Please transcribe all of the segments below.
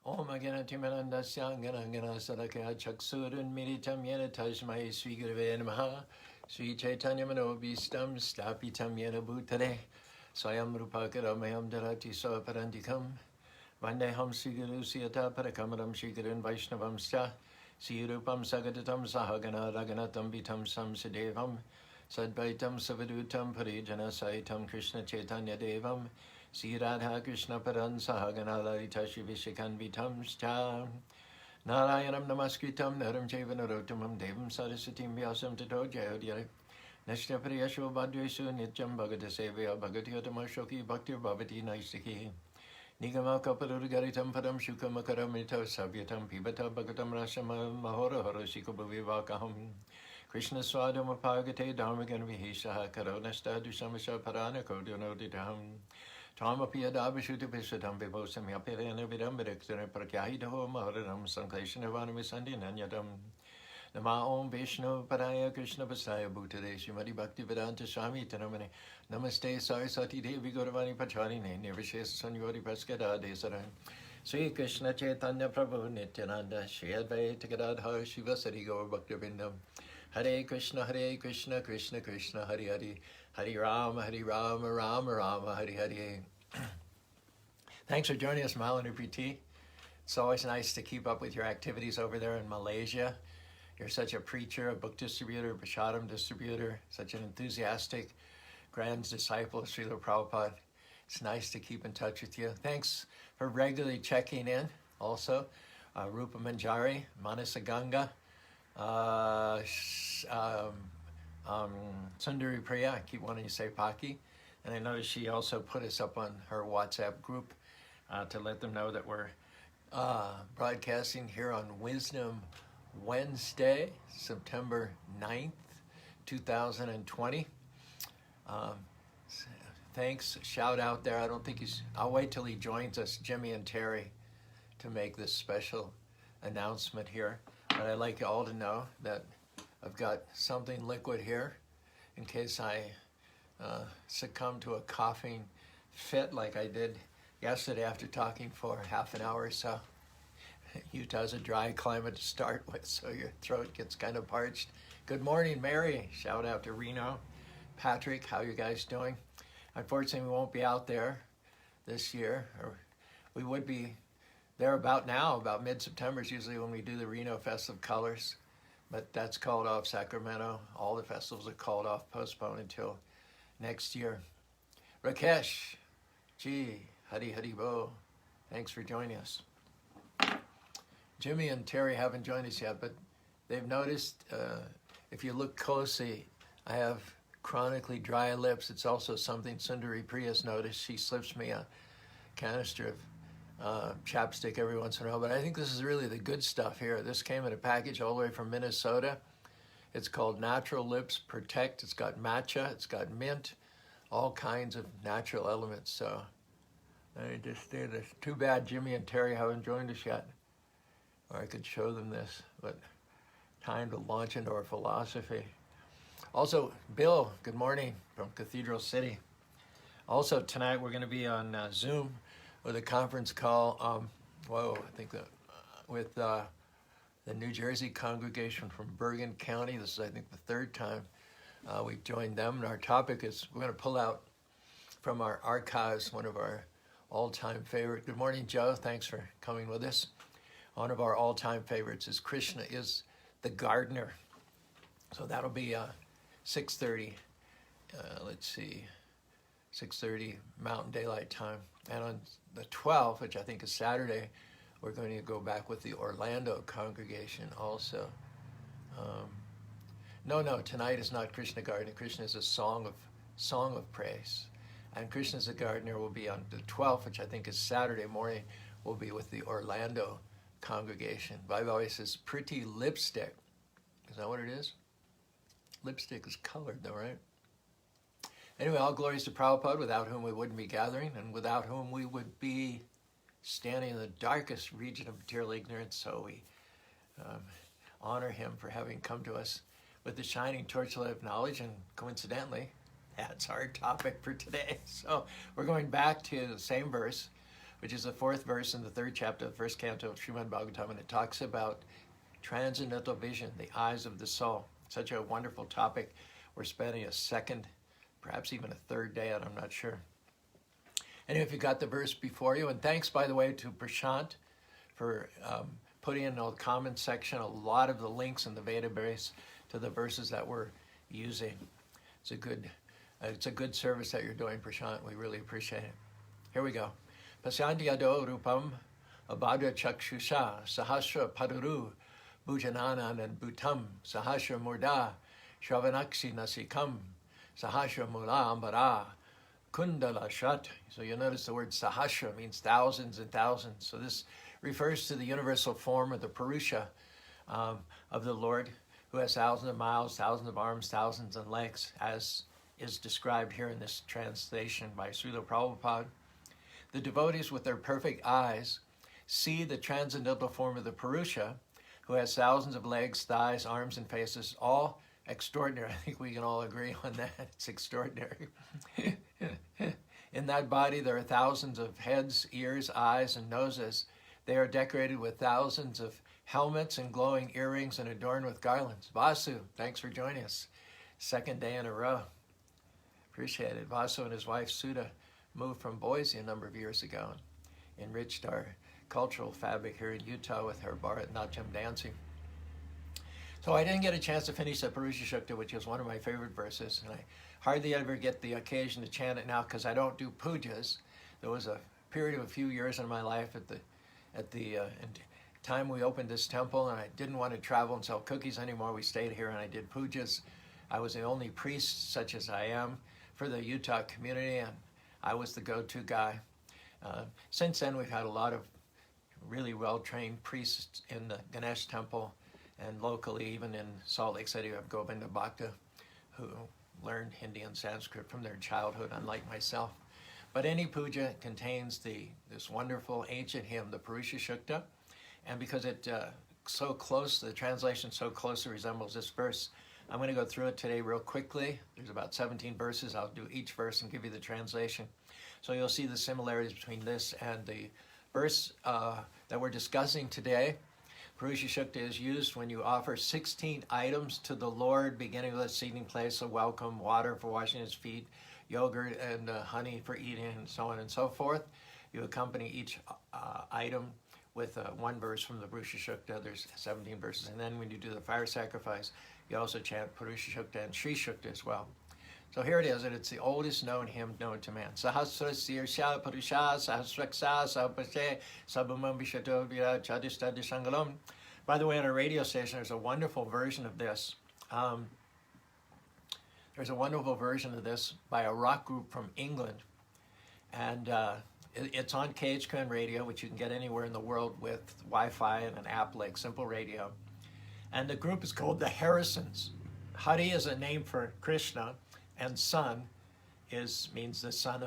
Om Aganatimandasya Ganangana Salakya Chaksurun Militam Yena Tajmai Sri Gurave Namaha Sri Chaitanya Manobhistam Stapitam Yena Bhutale Swayam Rupakaramayam Darati Saparantikam Vandeham Sri Guru Siyata Parakamaram Sri Gurun Vaishnavam Sya Sri Rupam Sagadatam Sahagana Raganatam Vitam Samsadevam Sadvaitam Savadutam Parijana Saitam Krishna Chaitanya Devam Sri Radha Krishna Paran Sahagana Lalita Shri Vishakanvitam Shta Narayanam Namaskritam Naram Chaiva Narotamam Devam Sarasatim Vyasam Tato Jayodhyare Nashtapriyasho Bhadresu Nityam Bhagata Sevaya Bhagatiyotam Ashoki Bhaktir Bhavati Naistaki Nigama Kaparurgaritam Padam Shukamakaram Mita Sabyatam Pibata Bhagatam Rasama Mahora Horoshiko Bhavivakaham Krishna Swadam Apagate Dharmagan Vihishaha Karonasta Dusamasha Parana Kodionodidam Tamapiya Dabashuti Pishatam Vibosam Yapirana Vidam Vidaktan Prakyahidaho Maharanam Sankaishanavana Misandi Nanyadam Nama Om Vishnu Padaya Krishna Pasaya Bhutade Shrimati Bhakti Vedanta Swami Tanamane Namaste Saraswati Devi Gauravani Pacharine Nirvishesa Sanyori Praskada Desaran Sri Krishna Chaitanya Prabhu Nityananda Shri Advaita Gadadhar Shiva Sari Gaur Bhaktivinoda Hare Krishna, Krishna Krishna, Hare Hare, Hare Rama, Rama Rama, Hare Hare. Thanks for joining us, Malini PT. It's always nice to keep up with your activities over there in Malaysia. You're such a preacher, a book distributor, Prashadam distributor, such an enthusiastic grand disciple of Srila Prabhupada. It's nice to keep in touch with you. Thanks for regularly checking in. Also, Rupa Manjari, Manasa Ganga, Sundari Priya, I keep wanting to say Paki, and I noticed she also put us up on her WhatsApp group to let them know that we're broadcasting here on Wisdom Wednesday, September 9th, 2020. Thanks, shout out there. I don't think I'll wait till he joins us, Jimmy and Terry, to make this special announcement here. But I'd like you all to know that I've got something liquid here in case I succumb to a coughing fit like I did yesterday after talking for half an hour or so. Utah's a dry climate to start with, so your throat gets kind of parched. Good morning, Mary. Shout out to Reno. Patrick, how you guys doing? Unfortunately, we won't be out there this year. Or we would be there about now, about mid-September is usually when we do the Reno Festival of Colors, but that's called off. Sacramento, all the festivals are called off, postponed until next year. Rakesh, gee, Hari Bo, thanks for joining us. Jimmy and Terry haven't joined us yet, but they've noticed, if you look closely, I have chronically dry lips. It's also something Sundari Priya's noticed. She slips me a canister of chapstick every once in a while, but I think this is really the good stuff here. This came in a package all the way from Minnesota. It's called Natural Lips Protect. It's got matcha, it's got mint, all kinds of natural elements. So I just did this. Too bad Jimmy and Terry haven't joined us yet, or I could show them this, but time to launch into our philosophy. Also, Bill, good morning from Cathedral City. Also, tonight we're going to be on Zoom with a conference call, I think that with the New Jersey congregation from Bergen County. This is, I think, the third time we've joined them. And our topic is, we're going to pull out from our archives one of our all-time favorite. Good morning, Joe. Thanks for coming with us. One of our all-time favorites is Krishna is the Gardener. So that'll be 6:30. Let's see. 6:30 Mountain Daylight Time. And on the 12th, which I think is Saturday, we're going to go back with the Orlando congregation also. No, tonight is not Krishna Gardener. Krishna is a song of praise. And Krishna's the Gardener will be on the 12th, which I think is Saturday morning, will be with the Orlando congregation. Bible always says pretty lipstick. Is that what it is? Lipstick is colored though, right? Anyway, all glories to Prabhupada, without whom we wouldn't be gathering, and without whom we would be standing in the darkest region of material ignorance. So we honor him for having come to us with the shining torchlight of knowledge, and coincidentally, that's our topic for today. So we're going back to the same verse, which is the 4th verse in the 3rd chapter of the 1st canto of Srimad Bhagavatam, and it talks about transcendental vision, the eyes of the soul. Such a wonderful topic. We're spending a 2nd, perhaps even a 3rd day, and I'm not sure. And if you got the verse before you, and thanks, by the way, to Prashant for putting in the comment section a lot of the links in the database to the verses that we're using. It's a good service that you're doing, Prashant. We really appreciate it. Here we go. Pasyanti yado rupam abhadra chakshusha sahasra paduru bhujananam and bhutam sahasra murda shravanakshi nasikam sahasra mula ambara kundala shat. So you notice the word sahasra means thousands and thousands. So this refers to the universal form of the Purusha of the Lord, who has thousands of miles, thousands of arms, thousands of legs, as is described here in this translation by Srila Prabhupada. The devotees with their perfect eyes see the transcendental form of the Purusha, who has thousands of legs, thighs, arms, and faces, all extraordinary. I think we can all agree on that. It's extraordinary. In that body, there are thousands of heads, ears, eyes, and noses. They are decorated with thousands of helmets and glowing earrings and adorned with garlands. Vasu, thanks for joining us. 2nd day in a row. Appreciate it. Vasu and his wife Sudha moved from Boise a number of years ago and enriched our cultural fabric here in Utah with her Bharatanatyam dancing. So I didn't get a chance to finish the Purusha Shukta, which is one of my favorite verses, and I hardly ever get the occasion to chant it now because I don't do pujas. There was a period of a few years in my life at the time we opened this temple, and I didn't want to travel and sell cookies anymore. We stayed here and I did pujas. I was the only priest, such as I am, for the Utah community, and I was the go-to guy. Since then, we've had a lot of really well-trained priests in the Ganesh temple, and locally, even in Salt Lake City, we have Govinda Bhakta, who learned Hindi and Sanskrit from their childhood, unlike myself. But any puja contains this wonderful ancient hymn, the Purusha Shukta, and because it the translation so closely resembles this verse, I'm going to go through it today real quickly. There's about 17 verses. I'll do each verse and give you the translation. So you'll see the similarities between this and the verse that we're discussing today. Purusha Shukta is used when you offer 16 items to the Lord, beginning with a seating place, a welcome, water for washing his feet, yogurt and honey for eating, and so on and so forth. You accompany each item with one verse from the Purusha Shukta. There's 17 verses. And then when you do the fire sacrifice, you also chant Purusha Shukta and Shri Shukta as well. So here it is, and it's the oldest known hymn known to man. Sahasra sirsha purusha sahasraksa sabhase sabhamam vishato vira chadistadi sangalam. By the way, on our radio station, there's a wonderful version of this. There's a wonderful version of this by a rock group from England. And it's on KHQN Radio, which you can get anywhere in the world with Wi-Fi and an app like Simple Radio. And the group is called the Harrisons. Hari is a name for Krishna, and son means the son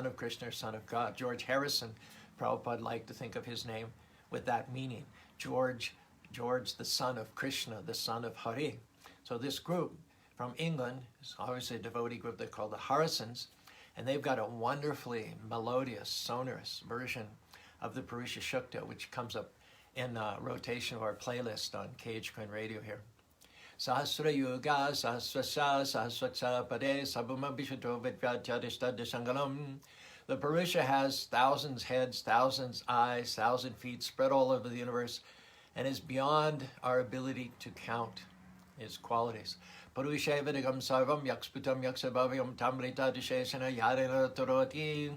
of Krishna, son of God. George Harrison, Prabhupada liked to think of his name with that meaning. George, the son of Krishna, the son of Hari. So this group from England is obviously a devotee group they're called the Harrisons, and they've got a wonderfully melodious, sonorous version of the Purusha Shukta, which comes up in rotation of our playlist on KHQN Radio here. Sahasra Yuga, Sahasrasya, Sahasraksa Pade, Sabhuma Vishato Vidyatadishtad Sangalam. The Purusha has thousands heads, thousands eyes, 1,000 feet spread all over the universe, and is beyond our ability to count his qualities. Purusha Vidagam Sarvam Yaksputam Yaksabhavyam Tamrita Dishesana Yarena Toroti.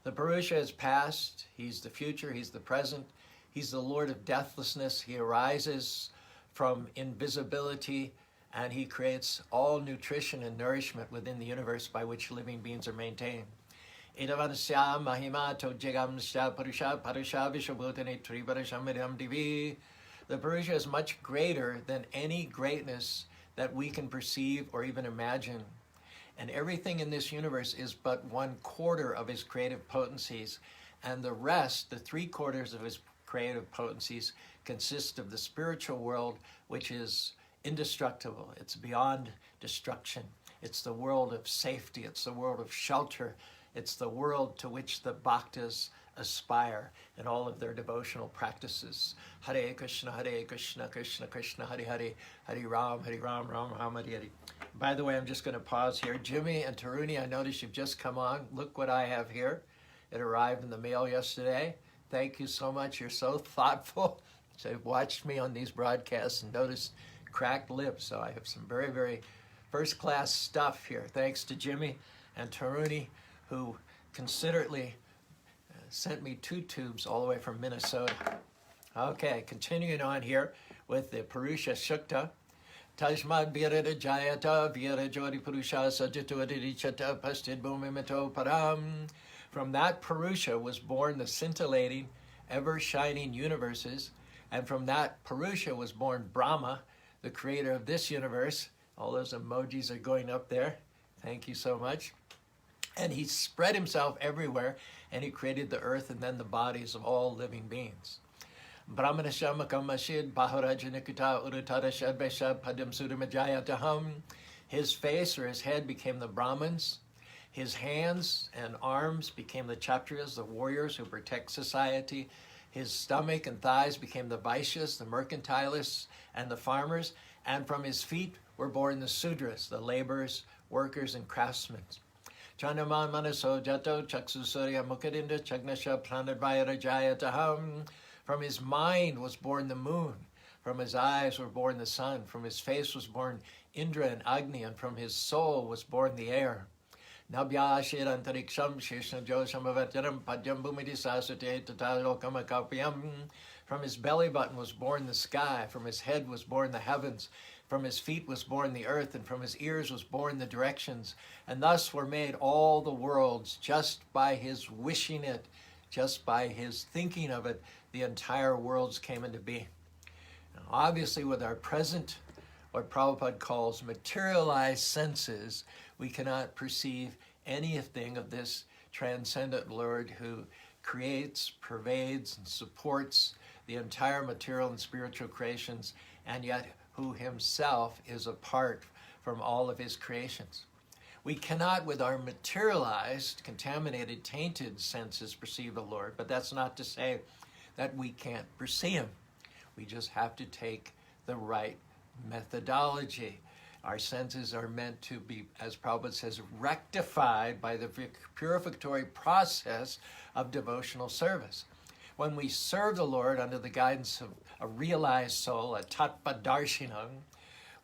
The Purusha is past, he's the future, he's the present, he's the Lord of deathlessness. He arises from invisibility, and he creates all nutrition and nourishment within the universe by which living beings are maintained. Idavansya Mahima Tojegamsya Purusha Parusha Vishabhutani Trivarashamidam Divi. The Purusha is much greater than any greatness that we can perceive or even imagine. And everything in this universe is but 1/4 of his creative potencies, and the rest, the 3/4 of his creative potencies, consist of the spiritual world, which is indestructible. It's beyond destruction. It's the world of safety. It's the world of shelter. It's the world to which the bhaktas aspire in all of their devotional practices. Hare Krishna, Krishna Krishna, Hare Hare, Hare Ram, Ram Ram, Hare Hare. By the way, I'm just going to pause here. Jimmy and Taruni, I noticed you've just come on. Look what I have here. It arrived in the mail yesterday. Thank you so much. You're so thoughtful. So you've watched me on these broadcasts and noticed cracked lips. So I have some very, very first-class stuff here. Thanks to Jimmy and Taruni, who considerately sent me 2 tubes all the way from Minnesota. Okay, continuing on here with the Purusha Sukta. Tashmad Virada Jayata Vira Jodi Purusha Sajatu Adirichata Pastid Bhumimito Param. From that Purusha was born the scintillating, ever-shining universes, and from that Purusha was born Brahma, the creator of this universe. All those emojis are going up there. Thank you so much. And he spread himself everywhere, and he created the earth and then the bodies of all living beings. Brahmanasham Kamashid Baharajanikuta Urutarashad Veshab Padam Sudamajayataham. His face or his head became the Brahmins. His hands and arms became the Kshatriyas, the warriors who protect society. His stomach and thighs became the Vaishyas, the mercantilists, and the farmers. And from his feet were born the Sudras, the laborers, workers, and craftsmen. Chanaman Manaso Jato Chaksusurya Mukadinda Chagnasha Pranadvayara Jayataham. From his mind was born the moon. From his eyes were born the sun. From his face was born Indra and Agni. And from his soul was born the air. Nabhya Shirantariksham Shishna Joshamavatyaram Padyam Bhumiti Sasate Tatalokamakapyam. From his belly button was born the sky. From his head was born the heavens. From his feet was born the earth, and from his ears was born the directions. And thus were made all the worlds, just by his wishing it, just by his thinking of it, the entire worlds came into being. Now, obviously, with our present, what Prabhupada calls materialized senses, we cannot perceive anything of this transcendent Lord who creates, pervades, and supports the entire material and spiritual creations, and yet who himself is apart from all of his creations. We cannot, with our materialized, contaminated, tainted senses, perceive the Lord, but that's not to say that we can't perceive him. We just have to take the right methodology. Our senses are meant to be, as Prabhupada says, rectified by the purificatory process of devotional service. When we serve the Lord under the guidance of a realized soul, a tattva darshanam,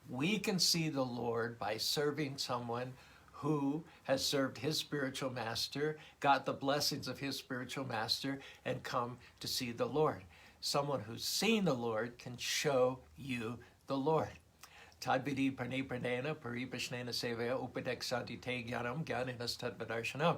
we can see the Lord by serving someone who has served his spiritual master, got the blessings of his spiritual master, and come to see the Lord. Someone who's seen the Lord can show you the Lord. Tadvidi prane pranena paripashnena sevaya upadeksanti te gyanam gyaninas tadvadarshanam.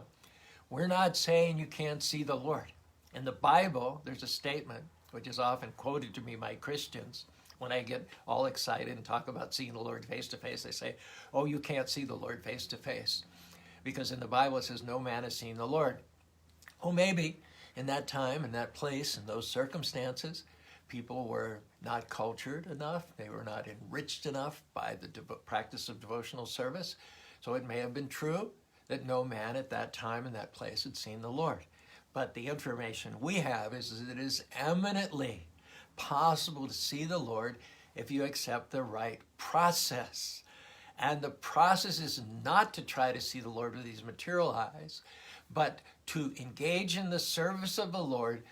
We're not saying you can't see the Lord. In the Bible, there's a statement, which is often quoted to me by Christians. When I get all excited and talk about seeing the Lord face to face, they say, oh, you can't see the Lord face to face. Because in the Bible it says, no man has seen the Lord. Oh, maybe in that time, in that place, in those circumstances, people were not cultured enough. They were not enriched enough by the practice of devotional service. So it may have been true that no man at that time in that place had seen the Lord. But the information we have is that it is eminently possible to see the Lord if you accept the right process. And the process is not to try to see the Lord with these material eyes, but to engage in the service of the Lord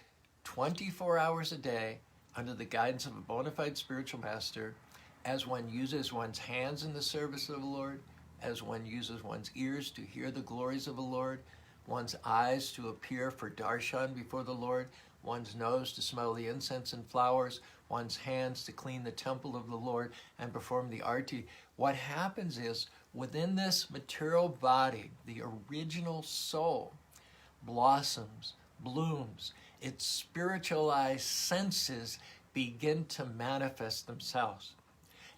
24 hours a day under the guidance of a bona fide spiritual master, as one uses one's hands in the service of the Lord, as one uses one's ears to hear the glories of the Lord, one's eyes to appear for darshan before the Lord, one's nose to smell the incense and flowers, one's hands to clean the temple of the Lord and perform the arti. What happens is, within this material body, the original soul blossoms, blooms. Its spiritualized senses begin to manifest themselves.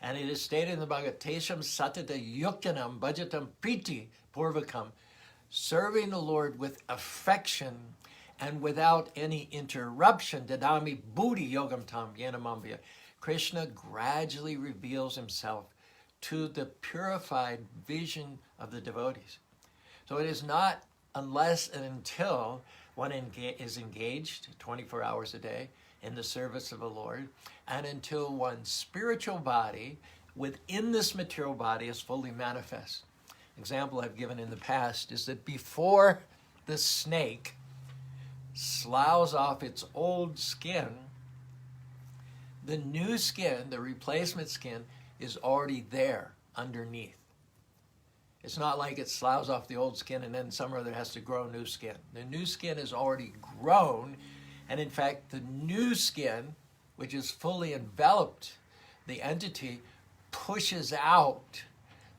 And it is stated in the Bhagavad Tesham Satata Yukyanam Bhajatam Priti Purvakam, serving the Lord with affection and without any interruption. Dadami Buddhi Yogam Tam Yenamambhya. Krishna gradually reveals himself to the purified vision of the devotees. So it is not unless and until one is engaged 24 hours a day in the service of the Lord, and until one's spiritual body within this material body is fully manifest. Example I've given in the past is that before the snake sloughs off its old skin, the new skin, the replacement skin, is already there underneath. It's not like it sloughs off the old skin and then somewhere there has to grow new skin. The new skin is already grown, and in fact, the new skin, which is fully enveloped the entity, pushes out,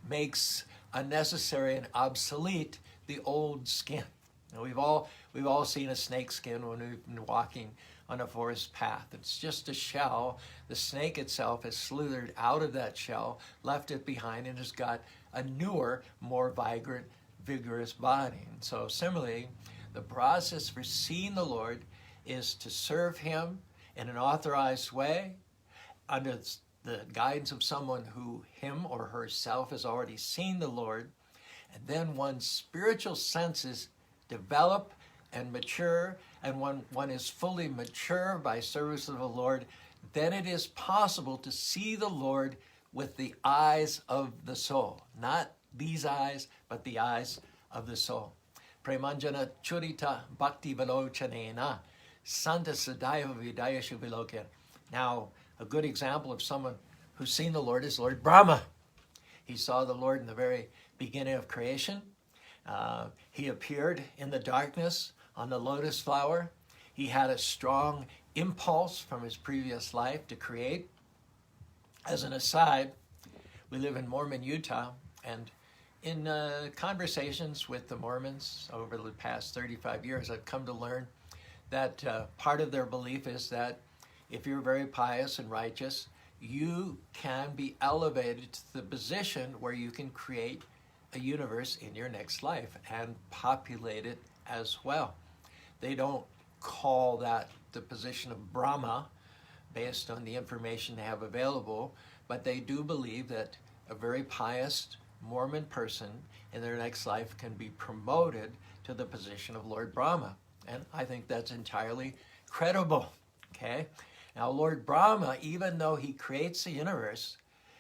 makes unnecessary and obsolete the old skin. Now, we've all seen a snake skin when we've been walking on a forest path. It's just a shell. The snake itself has slithered out of that shell, left it behind, and has got a newer, more vibrant, vigorous body. And so similarly, the process for seeing the Lord is to serve him in an authorized way under the guidance of someone who him or herself has already seen the Lord. And then one's spiritual senses develop and mature, and when one is fully mature by service of the Lord, then it is possible to see the Lord with the eyes of the soul. Not these eyes, but the eyes of the soul. Premanjana churita bhakti velochanena santa sadaiva vidaya shubiloke. Now, a good example of someone who's seen the Lord is Lord Brahma. He saw the Lord in the very beginning of creation. He appeared in the darkness on the lotus flower. He had a strong impulse from his previous life to create. As an aside, we live in Mormon, Utah, and in conversations with the Mormons over the past 35 years, I've come to learn that part of their belief is that if you're very pious and righteous, you can be elevated to the position where you can create a universe in your next life and populate it as well. They don't call that the position of Brahma based on the information they have available, but they do believe that a very pious Mormon person in their next life can be promoted to the position of Lord Brahma. And I think that's entirely credible, okay? Now, Lord Brahma, even though he creates the universe,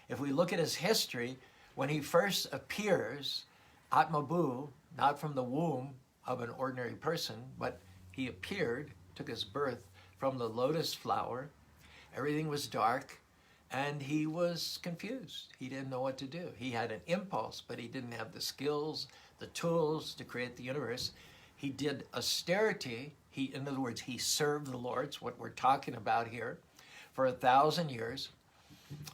if we look at his history, when he first appears, Atmabhu, not from the womb of an ordinary person, but he appeared, took his birth from the lotus flower. Everything was dark, and he was confused. He didn't know what to do. He had an impulse, but he didn't have the skills, the tools to create the universe. He did austerity. In other words, he served the Lord. It's what we're talking about here, for 1,000 years.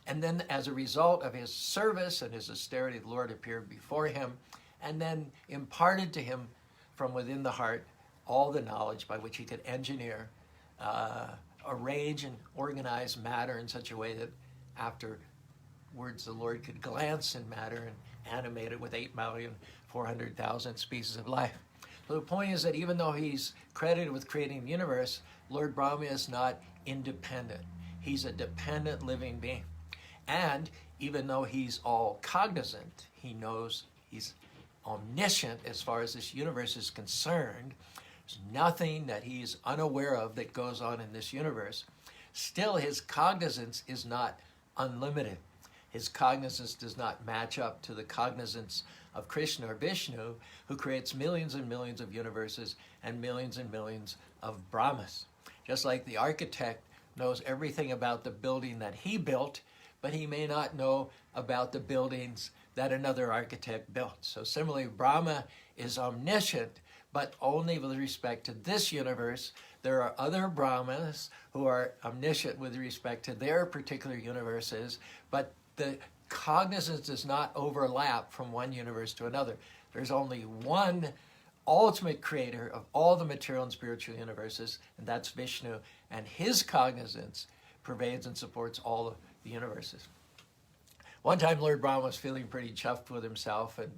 And then as a result of his service and his austerity, the Lord appeared before him and then imparted to him from within the heart all the knowledge by which he could engineer, arrange and organize matter in such a way that afterwards the Lord could glance in matter and animate it with 8,400,000 species of life. So the point is that even though he's credited with creating the universe, Lord Brahma is not independent. He's a dependent living being. And even though he's all cognizant, he knows he's omniscient as far as this universe is concerned. There's nothing that he's unaware of that goes on in this universe. Still, his cognizance is not unlimited. His cognizance does not match up to the cognizance of Krishna or Vishnu, who creates millions and millions of universes and millions of Brahmas. Just like the architect knows everything about the building that he built, but he may not know about the buildings that another architect built. So similarly, Brahma is omniscient, but only with respect to this universe. There are other Brahmas who are omniscient with respect to their particular universes, but the cognizance does not overlap from one universe to another. There's only one ultimate creator of all the material and spiritual universes, and that's Vishnu, and his cognizance pervades and supports all of the universes. One time Lord Brahma was feeling pretty chuffed with himself, and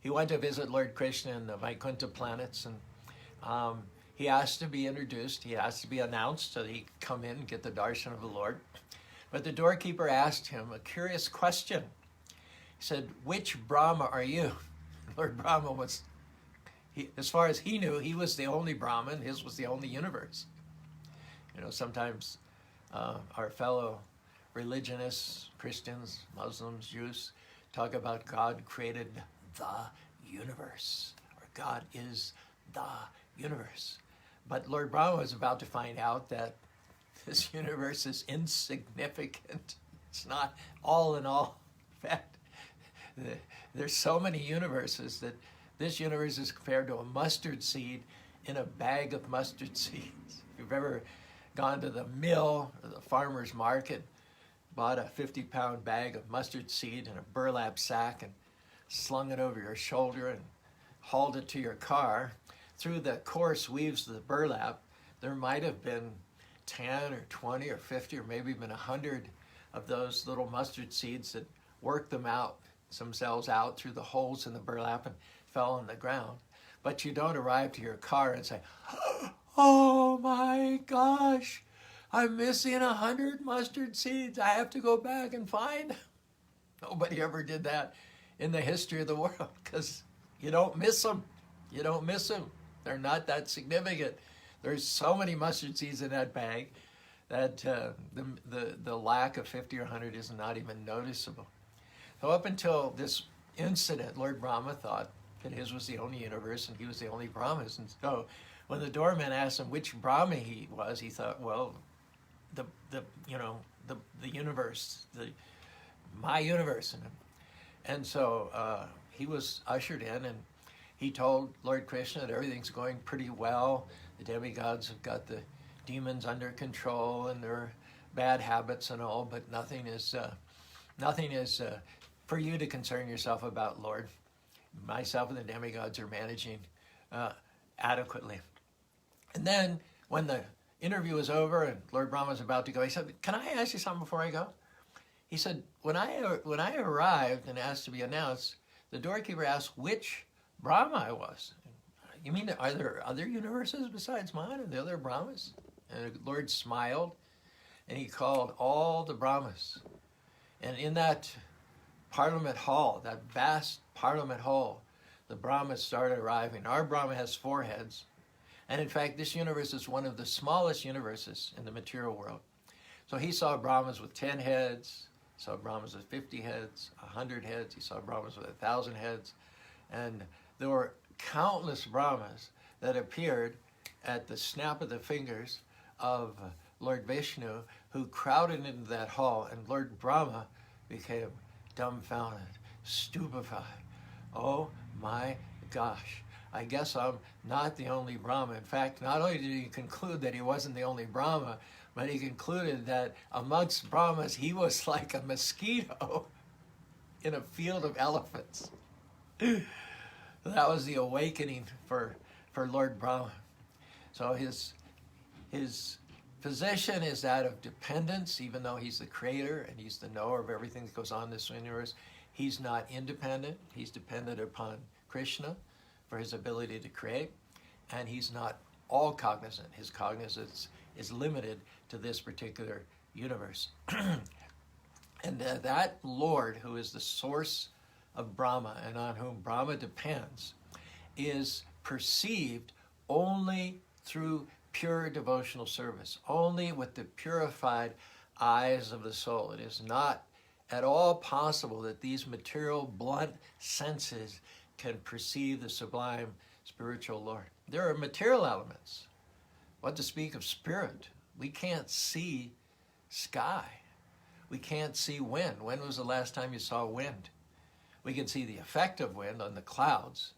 he went to visit Lord Krishna in the Vaikuntha planets, and he asked to be introduced. He asked to be announced so that he could come in and get the darshan of the Lord. But the doorkeeper asked him a curious question. He said, "Which Brahma are you?" Lord Brahma was As far as he knew, he was the only Brahman. His was the only universe. Sometimes our fellow religionists, Christians, Muslims, Jews, talk about God created the universe, or God is the universe. But Lord Brahma was about to find out that this universe is insignificant. It's not all in all. In fact, there's so many universes that this universe is compared to a mustard seed in a bag of mustard seeds. If you've ever gone to the mill or the farmer's market, bought a 50-pound bag of mustard seed in a burlap sack and slung it over your shoulder and hauled it to your car, through the coarse weaves of the burlap, there might have been 10 or 20 or 50 or maybe even 100 of those little mustard seeds that worked themselves out through the holes in the burlap and fell on the ground. But you don't arrive to your car and say, oh my gosh, I'm missing 100 mustard seeds. I have to go back and find. Nobody ever did that in the history of the world, because you don't miss them. You don't miss them. They're not that significant. There's so many mustard seeds in that bag that the lack of 50 or 100 is not even noticeable. So up until this incident, Lord Brahma thought that his was the only universe and he was the only Brahma. And so when the doorman asked him which Brahma he was, he thought, well, the universe, my universe. And so he was ushered in, and he told Lord Krishna that everything's going pretty well. The demigods have got the demons under control and their bad habits and all, but nothing is for you to concern yourself about, Lord. Myself and the demigods are managing adequately. And then when the interview was over and Lord Brahma was about to go, he said, can I ask you something before I go? He said, when I arrived and asked to be announced, the doorkeeper asked which Brahma I was. You mean, are there other universes besides mine? Are there other Brahmas? And the Lord smiled, and he called all the Brahmas. And in that Parliament Hall, that vast Parliament Hall, the Brahmas started arriving. Our Brahma has 4 heads. And in fact, this universe is one of the smallest universes in the material world. So he saw Brahmas with 10 heads, saw Brahmas with 50 heads, 100 heads. He saw Brahmas with 1,000 heads. And there were countless Brahmas that appeared at the snap of the fingers of Lord Vishnu, who crowded into that hall, and Lord Brahma became dumbfounded, stupefied. Oh my gosh, I guess I'm not the only Brahma. In fact, not only did he conclude that he wasn't the only Brahma, but he concluded that amongst Brahmas, he was like a mosquito in a field of elephants. That was the awakening for Lord Brahma. So his position is that of dependence, even though he's the creator and he's the knower of everything that goes on in this universe. He's not independent. He's dependent upon Krishna for his ability to create, and he's not all cognizant. His cognizance is limited to this particular universe. And that Lord, who is the source of Brahma and on whom Brahma depends, is perceived only through pure devotional service, only with the purified eyes of the soul. It is not at all possible that these material blunt senses can perceive the sublime spiritual Lord. There are material elements. What to speak of spirit? We can't see sky. We can't see wind. When was the last time you saw wind? We can see the effect of wind on the clouds.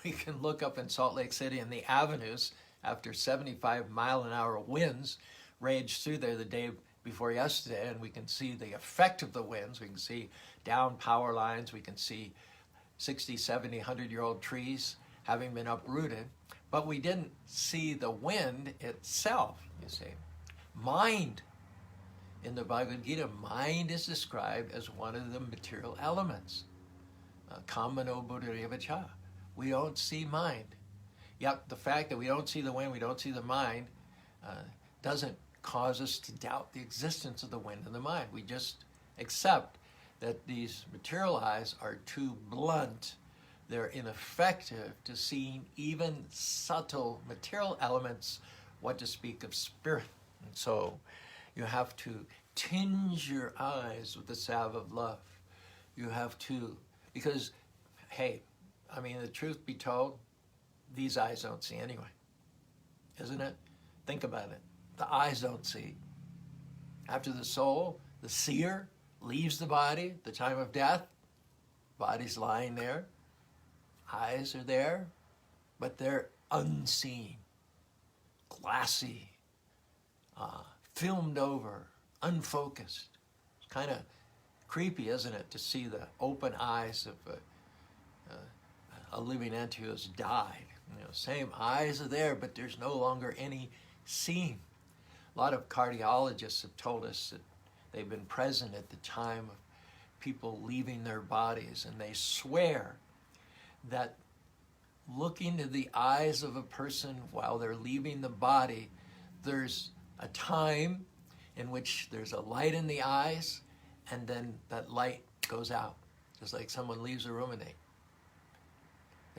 We can look up in Salt Lake City and the avenues after 75-mile-an-hour winds raged through there the day before yesterday, and we can see the effect of the winds. We can see down power lines. We can see 60, 70, 100-year-old trees having been uprooted. But we didn't see the wind itself, you see. Mind. In the Bhagavad Gita, mind is described as one of the material elements. Kamano buddharevacha. We don't see mind. Yet the fact that we don't see the wind, we don't see the mind, doesn't cause us to doubt the existence of the wind and the mind. We just accept that these material eyes are too blunt. they're ineffective to seeing even subtle material elements, what to speak of spirit. And so you have to tinge your eyes with the salve of love. You have to, because, hey, I mean, the truth be told, these eyes don't see anyway, isn't it? Think about it. The eyes don't see. After the soul, the seer, leaves the body, the time of death, body's lying there, eyes are there, but they're unseen, glassy, filmed over, unfocused. It's kind of creepy, isn't it, to see the open eyes of a living entity who has died. You know, same eyes are there, but there's no longer any seeing. A lot of cardiologists have told us that they've been present at the time of people leaving their bodies, and they swear that looking to the eyes of a person while they're leaving the body, there's a time in which there's a light in the eyes, and then that light goes out. Just like someone leaves a room and they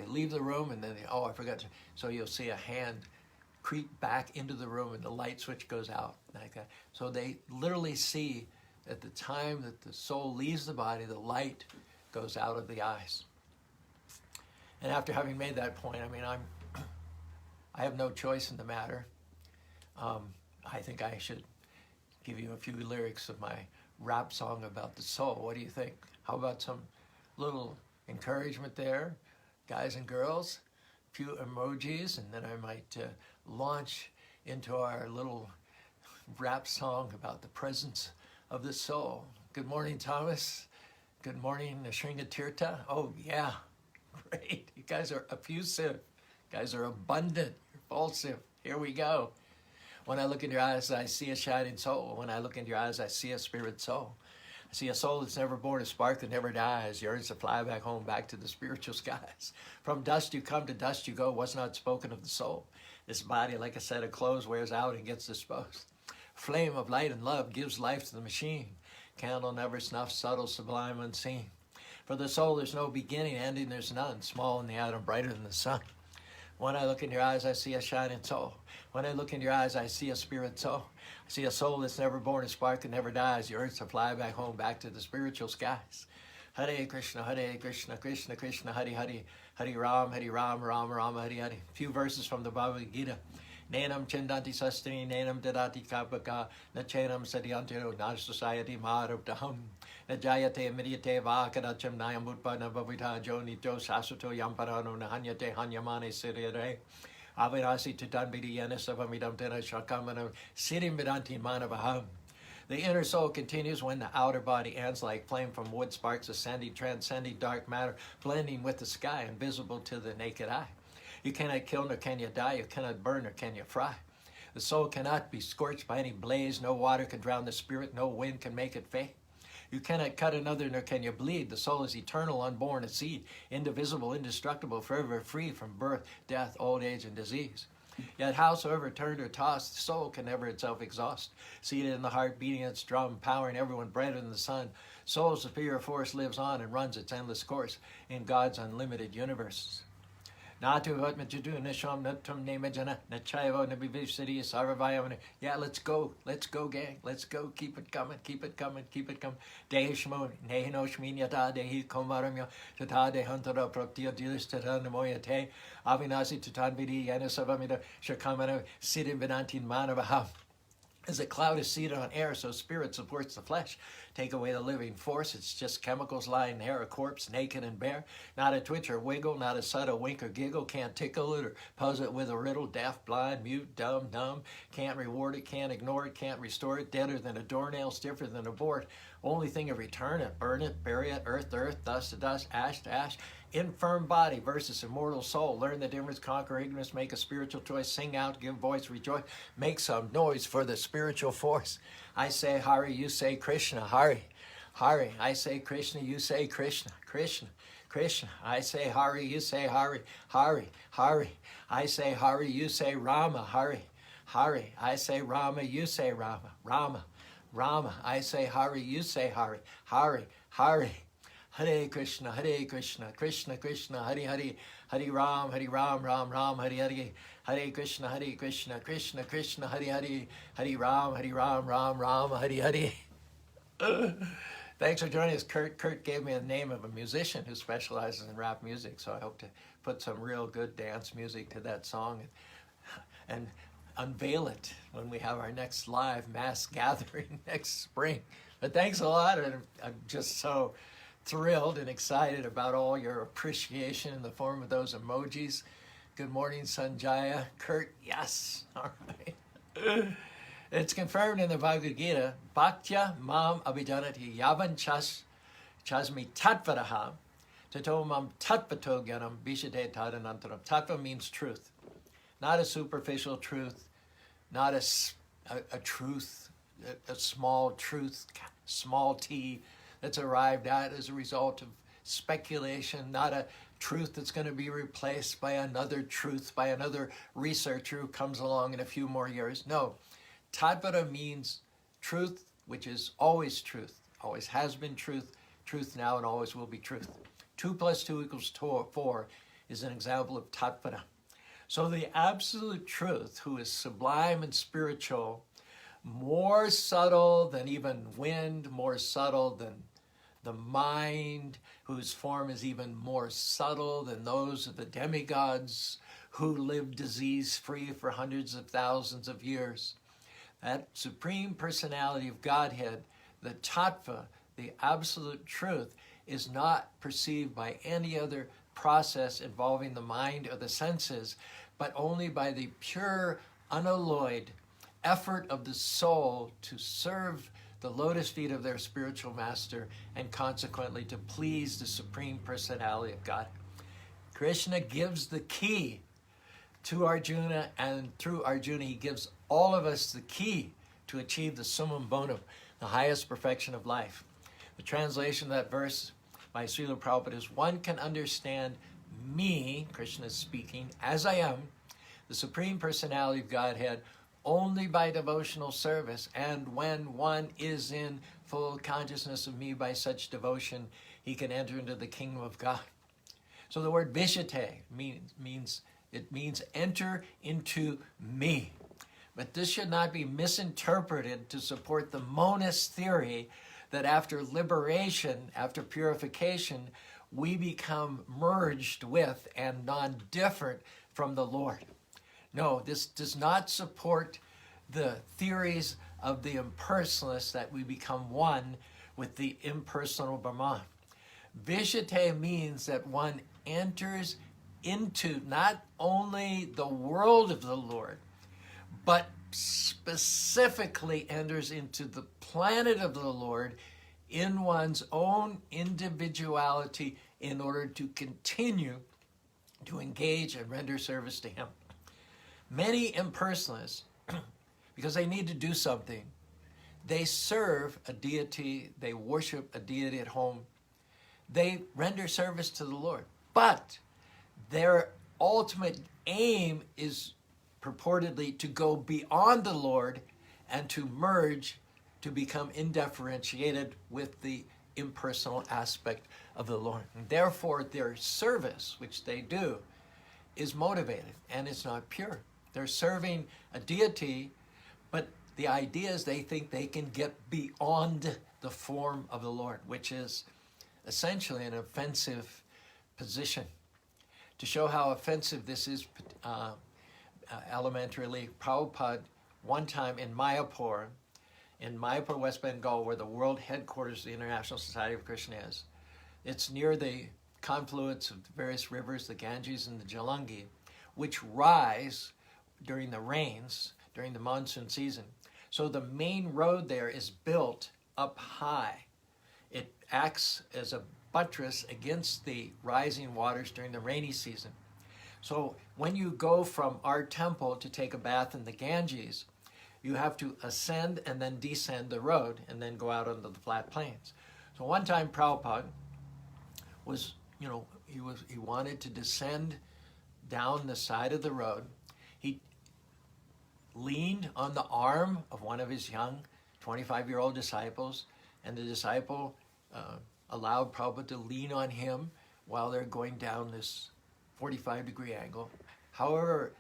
leave the room, and then oh, I forgot to. So you'll see a hand creep back into the room, and the light switch goes out like that. So they literally see at the time that the soul leaves the body, the light goes out of the eyes. And after having made that point, I mean, I have no choice in the matter. I think I should give you a few lyrics of my rap song about the soul. What do you think? How about some little encouragement there, guys and girls? A few emojis, and then I might launch into our little rap song about the presence of the soul. Good morning, Thomas. Good morning, Shringatirta. Oh, yeah. Great. You guys are effusive. You guys are abundant. You're impulsive. Here we go. When I look in your eyes, I see a shining soul. When I look in your eyes, I see a spirit soul. I see a soul that's never born, a spark that never dies, yearns to fly back home, back to the spiritual skies. From dust you come, to dust you go. What's not spoken of the soul? This body, like a set of clothes, wears out and gets disposed. Flame of light and love gives life to the machine. Candle never snuffs, subtle, sublime, unseen. For the soul there's no beginning, ending there's none. Small in the atom, brighter than the sun. When I look in your eyes, I see a shining soul. When I look in your eyes, I see a spirit soul. I see a soul that's never born, a spark that never dies, yearns to fly back home, back to the spiritual skies. Hare Krishna, Krishna Krishna, Hare Hare, Hare Ram, Ram Ram, Hare Hare. A few verses from the Bhagavad Gita. Nenam chendanti sastri, nenam dadati kapaka, na chenam sadyantiro, na society maruptaham, na jayate midyate vakadacham nayam utpada bhavita jonito sasato yamparano nahanyate hanyamane siryare. Avirasi titanbidi yanisavamidam tena shakamanam sirim vidanti manavaham. The inner soul continues when the outer body ends, like flame from wood sparks ascending, transcending dark matter, blending with the sky, invisible to the naked eye. You cannot kill nor can you die, you cannot burn nor can you fry. The soul cannot be scorched by any blaze, no water can drown the spirit, no wind can make it fade. You cannot cut another nor can you bleed. The soul is eternal, unborn, a seed, indivisible, indestructible, forever free from birth, death, old age, and disease. Yet howsoever turned or tossed, the soul can never itself exhaust. Seated in the heart, beating its drum, powering everyone brighter than the sun, soul's superior force lives on and runs its endless course in God's unlimited universes. Yeah, let's go, gang, let's go, keep it coming. Dehishmo, Nehinoshmin yata, Dehi Komaramya, Tata de Huntara Proptia Dilis Tatan Moyate, Avinasi Tatan Vidi, Yanasavamida, Shakamana, Sidim Venantin Manavaha. As a cloud is seated on air, so spirit supports the flesh. Take away the living force, it's just chemicals lying there, a corpse naked and bare. Not a twitch or wiggle, not a subtle wink or giggle. Can't tickle it or puzzle it with a riddle. Deaf, blind, mute, dumb, numb. Can't reward it, can't ignore it, can't restore it. Deader than a doornail, stiffer than a board. Only thing of return it, burn it, bury it, earth to earth, dust to dust, ash to ash. Infirm body versus immortal soul. Learn the difference, conquer ignorance, make a spiritual choice, sing out, give voice, rejoice. Make some noise for the spiritual force. I say Hari, you say Krishna. Hari, Hari. I say Krishna, you say Krishna. Krishna, Krishna. I say Hari, you say Hari. Hari, Hari. I say Hari, you say Rama. Hari, Hari. I say Rama, you say Rama. Rama, Rama. I say Hari, you say Hari. Hari, Hari. Hare Krishna, Krishna Krishna, Hare Hare, Hare Ram, Ram Ram, Hare Hare, Hare Krishna, Krishna Krishna, Hare Hare, Hare Ram, Ram Ram, Hare Hare. Thanks for joining us, Kurt. Kurt gave me the name of a musician who specializes in rap music, so I hope to put some real good dance music to that song and unveil it when we have our next live mass gathering next spring. But thanks a lot, and I'm just so thrilled and excited about all your appreciation in the form of those emojis. Good morning, Sanjaya. Kurt, yes. All right. It's confirmed in the Bhagavad Gita, Bhaktya mam abhijanati yavan chasmi tatvaraha tato mam tatvato gyanam vishate tadanantaram. Tattva means truth, not a superficial truth, not a truth, a small truth, small t, that's arrived at as a result of speculation, not a truth that's going to be replaced by another truth, by another researcher who comes along in a few more years. No, Tatvara means truth, which is always truth, always has been truth, truth now and always will be truth. 2 + 2 = 4 is an example of Tatvara. So the absolute truth, who is sublime and spiritual, more subtle than even wind, more subtle than the mind, whose form is even more subtle than those of the demigods who lived disease-free for hundreds of thousands of years. That Supreme Personality of Godhead, the Tattva, the absolute truth, is not perceived by any other process involving the mind or the senses, but only by the pure, unalloyed effort of the soul to serve the lotus feet of their spiritual master, and consequently to please the Supreme Personality of God. Krishna gives the key to Arjuna, and through Arjuna he gives all of us the key to achieve the summum bonum, the highest perfection of life. The translation of that verse by Srila Prabhupada is, one can understand me, Krishna is speaking, as I am, the Supreme Personality of Godhead, only by devotional service, and when one is in full consciousness of me by such devotion, he can enter into the kingdom of God. So the word vishate means enter into me. But this should not be misinterpreted to support the monist theory that after liberation, after purification, we become merged with and non-different from the Lord. No, this does not support the theories of the impersonalists that we become one with the impersonal Brahman. Vishate means that one enters into not only the world of the Lord, but specifically enters into the planet of the Lord in one's own individuality in order to continue to engage and render service to him. Many impersonalists, because they need to do something, they serve a deity, they worship a deity at home, they render service to the Lord. But their ultimate aim is purportedly to go beyond the Lord and to merge, to become indifferentiated with the impersonal aspect of the Lord. And therefore, their service, which they do, is motivated and it's not pure. They're serving a deity, but the idea is they think they can get beyond the form of the Lord, which is essentially an offensive position. To show how offensive this is, elementarily, Prabhupada, one time in Mayapur, West Bengal, where the world headquarters of the International Society of Krishna is, it's near the confluence of the various rivers, the Ganges and the Jalangi, which rise during the rains, during the monsoon season. So the main road there is built up high. It acts as a buttress against the rising waters during the rainy season. So when you go from our temple to take a bath in the Ganges, you have to ascend and then descend the road and then go out onto the flat plains. So one time Prabhupada was, he wanted to descend down the side of the road. He leaned on the arm of one of his young 25-year-old disciples, and the disciple allowed Prabhupada to lean on him while they're going down this 45-degree angle. However,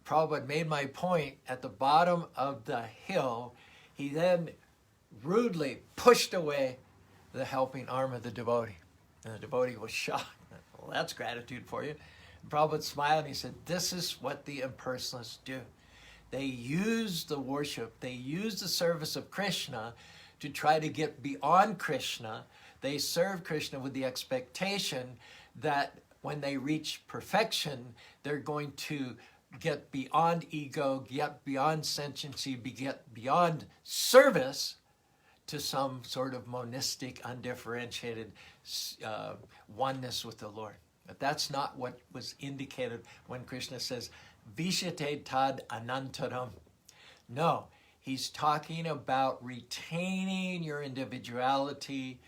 Prabhupada made my point at the bottom of the hill. He then rudely pushed away the helping arm of the devotee. And the devotee was shocked. Well, that's gratitude for you. And Prabhupada smiled and he said, this is what the impersonalists do. They use the worship, they use the service of Krishna to try to get beyond Krishna. They serve Krishna with the expectation that when they reach perfection, they're going to get beyond ego, get beyond sentiency, get beyond service to some sort of monistic, undifferentiated oneness with the Lord. But that's not what was indicated when Krishna says, Vishate tad anantaram. No, he's talking about retaining your individuality,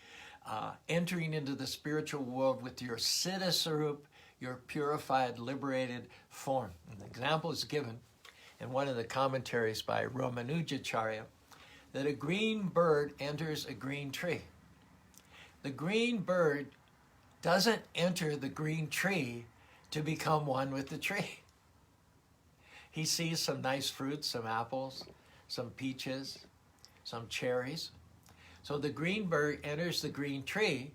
entering into the spiritual world with your siddha sarup, your purified, liberated form. An example is given in one of the commentaries by Ramanujacharya that a green bird enters a green tree. The green bird doesn't enter the green tree to become one with the tree. He sees some nice fruits, some apples, some peaches, some cherries. So the green bird enters the green tree,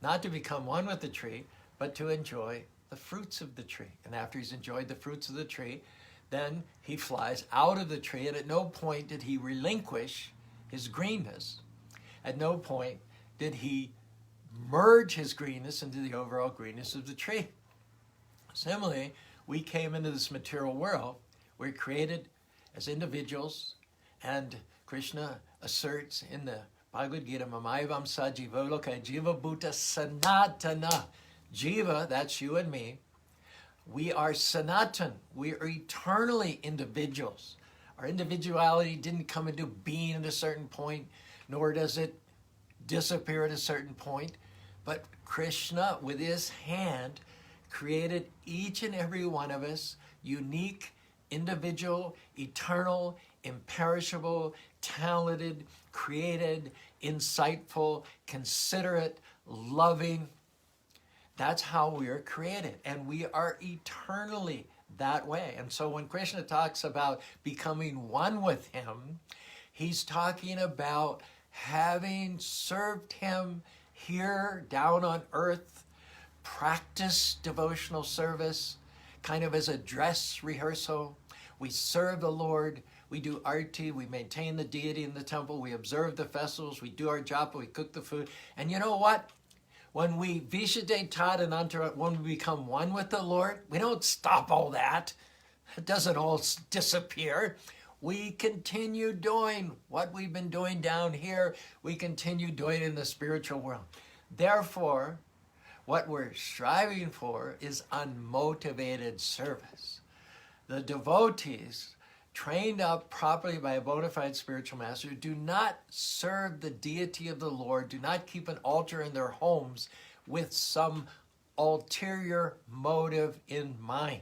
not to become one with the tree, but to enjoy the fruits of the tree. And after he's enjoyed the fruits of the tree, then he flies out of the tree, and at no point did he relinquish his greenness. At no point did he merge his greenness into the overall greenness of the tree. Similarly, we came into this material world. We're created as individuals, and Krishna asserts in the Bhagavad Gita, Mamaivam sa jiva loka jiva bhuta sanatana. Jiva, that's you and me. We are sanatan. We are eternally individuals. Our individuality didn't come into being at a certain point, nor does it disappear at a certain point. But Krishna, with his hand, created each and every one of us unique, individual, eternal, imperishable, talented, created, insightful, considerate, loving. That's how we are created, and we are eternally that way. And so when Krishna talks about becoming one with him, he's talking about having served him here down on earth, practice devotional service, kind of as a dress rehearsal. We serve the Lord, we do arti, we maintain the deity in the temple, we observe the festivals, we do our japa, we cook the food. And you know what? When we vishade tad anantara, when we become one with the Lord, we don't stop all that. It doesn't all disappear. We continue doing what we've been doing down here. We continue doing in the spiritual world. Therefore, what we're striving for is unmotivated service. The devotees, trained up properly by a bona fide spiritual master, do not serve the deity of the Lord, do not keep an altar in their homes with some ulterior motive in mind.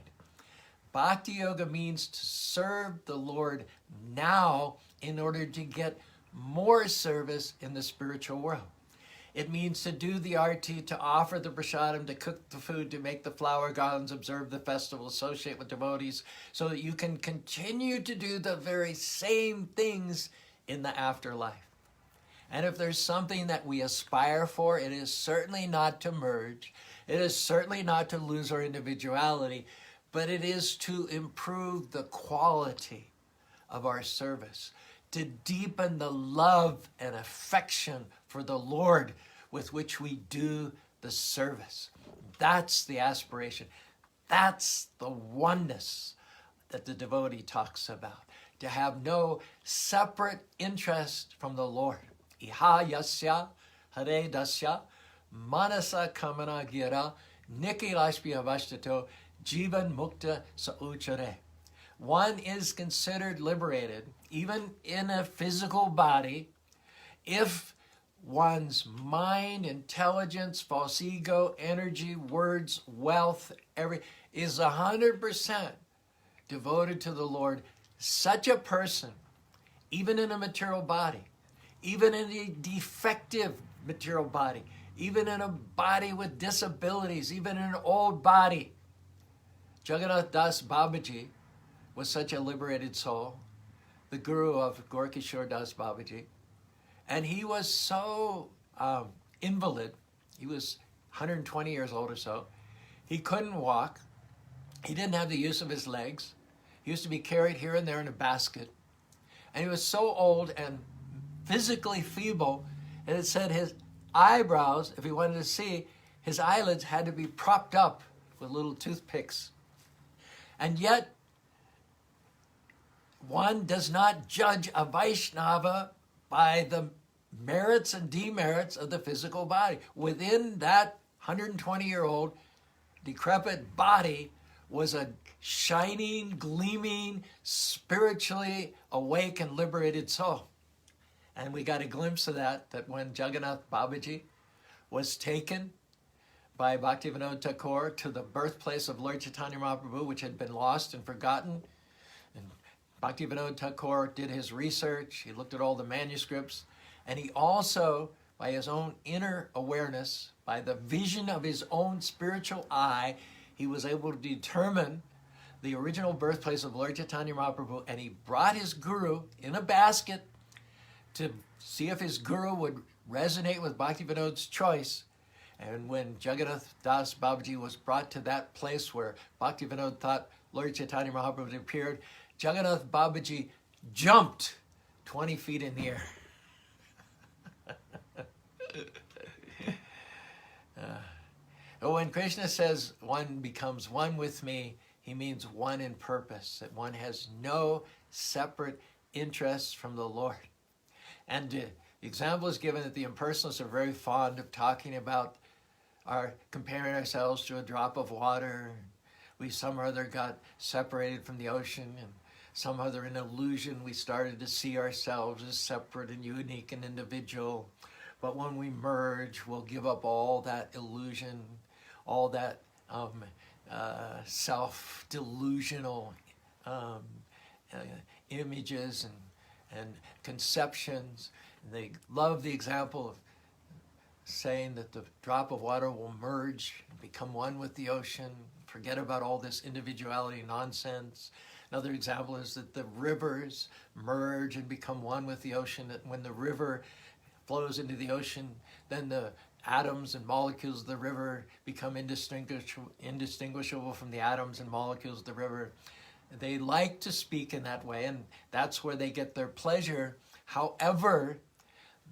Bhakti Yoga means to serve the Lord now in order to get more service in the spiritual world. It means to do the arti, to offer the prasadam, to cook the food, to make the flower garlands, observe the festival, associate with devotees, so that you can continue to do the very same things in the afterlife. And if there's something that we aspire for, it is certainly not to merge. It is certainly not to lose our individuality, but it is to improve the quality of our service, to deepen the love and affection for the Lord with which we do the service. That's the aspiration. That's the oneness that the devotee talks about. To have no separate interest from the Lord. Iha yasya hare dasya manasa kamana gira nikilashpi avashtato jivan mukta sauchare. One is considered liberated, even in a physical body, if one's mind, intelligence, false ego, energy, words, wealth, is 100% devoted to the Lord. Such a person, even in a material body, even in a defective material body, even in a body with disabilities, even in an old body. Jagannath Das Babaji was such a liberated soul, the guru of Gorkishore Das Babaji. And he was so invalid. He was 120 years old or so. He couldn't walk. He didn't have the use of his legs. He used to be carried here and there in a basket. And he was so old and physically feeble, and it said his eyebrows, if he wanted to see, his eyelids had to be propped up with little toothpicks. And yet, one does not judge a Vaishnava by the merits and demerits of the physical body. Within that 120-year-old decrepit body was a shining, gleaming, spiritually awake and liberated soul. And we got a glimpse of that when Jagannath Babaji was taken by Bhaktivinoda Thakur to the birthplace of Lord Chaitanya Mahaprabhu, which had been lost and forgotten. And Bhaktivinoda Thakur did his research. He looked at all the manuscripts. And he also, by his own inner awareness, by the vision of his own spiritual eye, he was able to determine the original birthplace of Lord Chaitanya Mahaprabhu. And he brought his guru in a basket to see if his guru would resonate with Bhaktivinoda's choice. And when Jagannath Das Babaji was brought to that place where Bhaktivinoda thought Lord Chaitanya Mahaprabhu had appeared, Jagannath Babaji jumped 20 feet in the air. When Krishna says one becomes one with me, he means one in purpose, that one has no separate interests from the Lord. And the example is given that the impersonalists are very fond of talking about comparing ourselves to a drop of water. We some or other got separated from the ocean, and some other in illusion we started to see ourselves as separate and unique and individual. But when we merge, we'll give up all that illusion, all that self-delusional images and conceptions. And they love the example of saying that the drop of water will merge and become one with the ocean, forget about all this individuality nonsense. Another example is that the rivers merge and become one with the ocean, that when the river flows into the ocean, then the atoms and molecules of the river become indistinguishable from the atoms and molecules of the river. They like to speak in that way, and that's where they get their pleasure. However,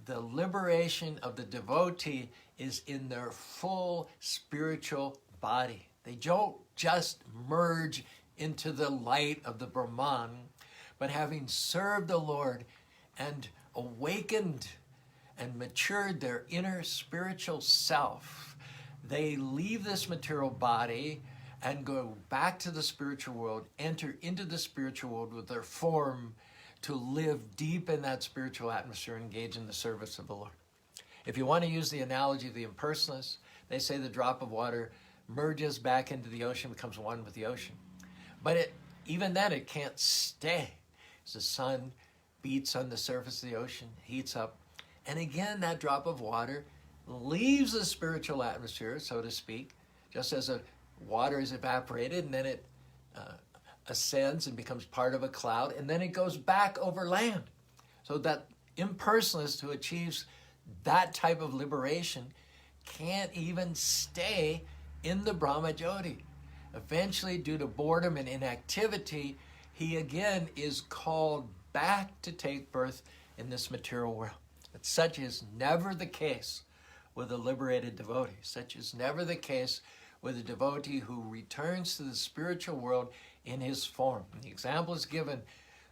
the liberation of the devotee is in their full spiritual body. They don't just merge into the light of the Brahman, but having served the Lord and awakened and matured their inner spiritual self, they leave this material body and go back to the spiritual world, enter into the spiritual world with their form to live deep in that spiritual atmosphere, engage in the service of the Lord. If you want to use the analogy of the impersonalists, they say the drop of water merges back into the ocean, becomes one with the ocean. But even then, it can't stay. As the sun beats on the surface of the ocean, heats up, and again, that drop of water leaves the spiritual atmosphere, so to speak, just as water is evaporated, and then it ascends and becomes part of a cloud, and then it goes back over land. So that impersonalist who achieves that type of liberation can't even stay in the Brahma Jyoti. Eventually, due to boredom and inactivity, he again is called back to take birth in this material world. But such is never the case with a liberated devotee. Such is never the case with a devotee who returns to the spiritual world in his form. And the example is given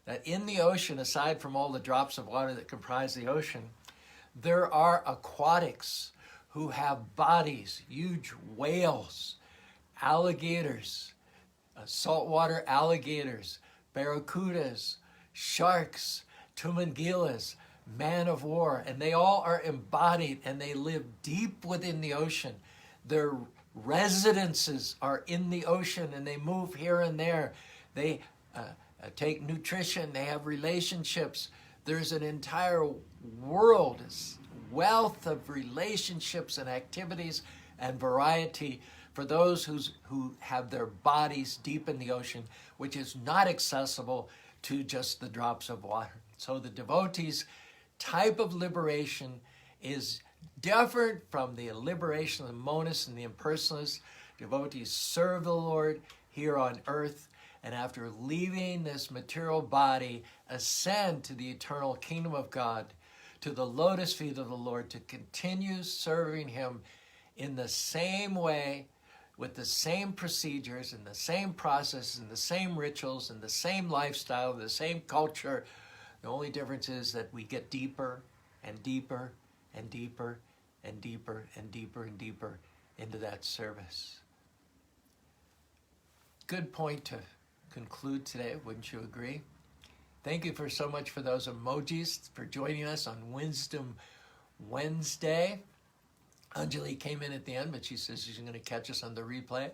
that in the ocean, aside from all the drops of water that comprise the ocean, there are aquatics who have bodies, huge whales, alligators, saltwater alligators, barracudas, sharks, tumangilas, man of war, and they all are embodied and they live deep within the ocean. Their residences are in the ocean and they move here and there. They take nutrition, they have relationships. There's an entire world, wealth of relationships and activities and variety for those who have their bodies deep in the ocean, which is not accessible to just the drops of water. So the devotees' type of liberation is different from the liberation of the monists and the impersonalists. Devotees serve the Lord here on earth, and after leaving this material body, ascend to the eternal kingdom of God, to the lotus feet of the Lord, to continue serving him in the same way, with the same procedures and the same processes and the same rituals and the same lifestyle, the same culture. The only difference is that we get deeper and deeper and deeper and deeper and deeper and deeper into that service. Good point to conclude today, wouldn't you agree? Thank you for so much for those emojis, for joining us on Wisdom Wednesday. Anjali came in at the end, but she says she's going to catch us on the replay.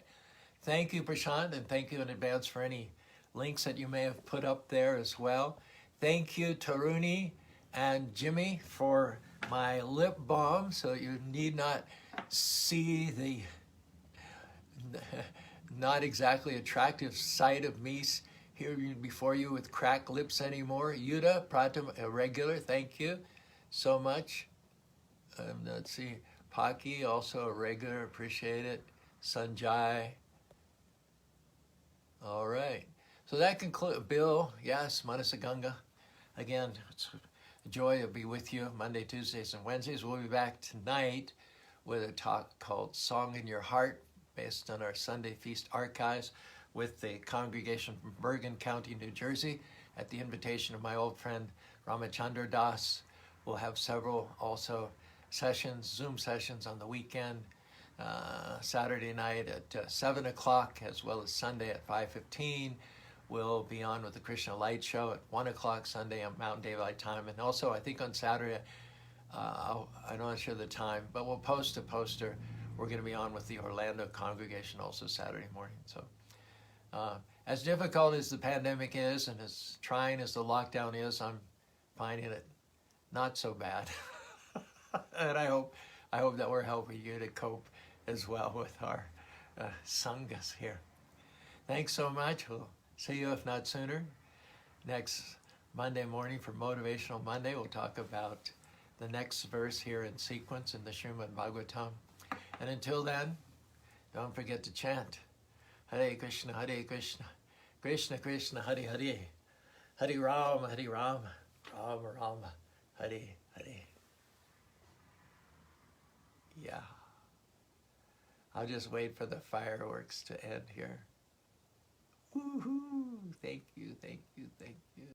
Thank you, Prashant, and thank you in advance for any links that you may have put up there as well. Thank you, Taruni and Jimmy, for my lip balm, so you need not see the not exactly attractive sight of me here before you with cracked lips anymore. Yuda, Pratam, a regular, thank you so much. Let's see, Paki, also a regular, appreciate it. Sanjay. All right. So that concludes, Bill, yes, Manasaganga. Again, it's a joy to be with you Monday, Tuesdays, and Wednesdays. We'll be back tonight with a talk called Song in Your Heart, based on our Sunday Feast archives with the congregation from Bergen County, New Jersey, at the invitation of my old friend Ramachandra Das. We'll have several also sessions, Zoom sessions on the weekend, Saturday night at 7 o'clock, as well as Sunday at 5:15. We'll be on with the Krishna Light Show at 1 o'clock Sunday on Mountain Daylight Time. And also, I think on Saturday, I'm not sure the time, but we'll post a poster. We're going to be on with the Orlando congregation also Saturday morning. So as difficult as the pandemic is and as trying as the lockdown is, I'm finding it not so bad. And I hope that we're helping you to cope as well with our sanghas here. Thanks so much. We'll see you, if not sooner, next Monday morning for Motivational Monday. We'll talk about the next verse here in sequence in the Srimad Bhagavatam. And until then, don't forget to chant Hare Krishna, Krishna Krishna, Hare Hare, Hare Rama, Rama Rama, Hare Hare. Yeah. I'll just wait for the fireworks to end here. Woohoo! Thank you, thank you, thank you.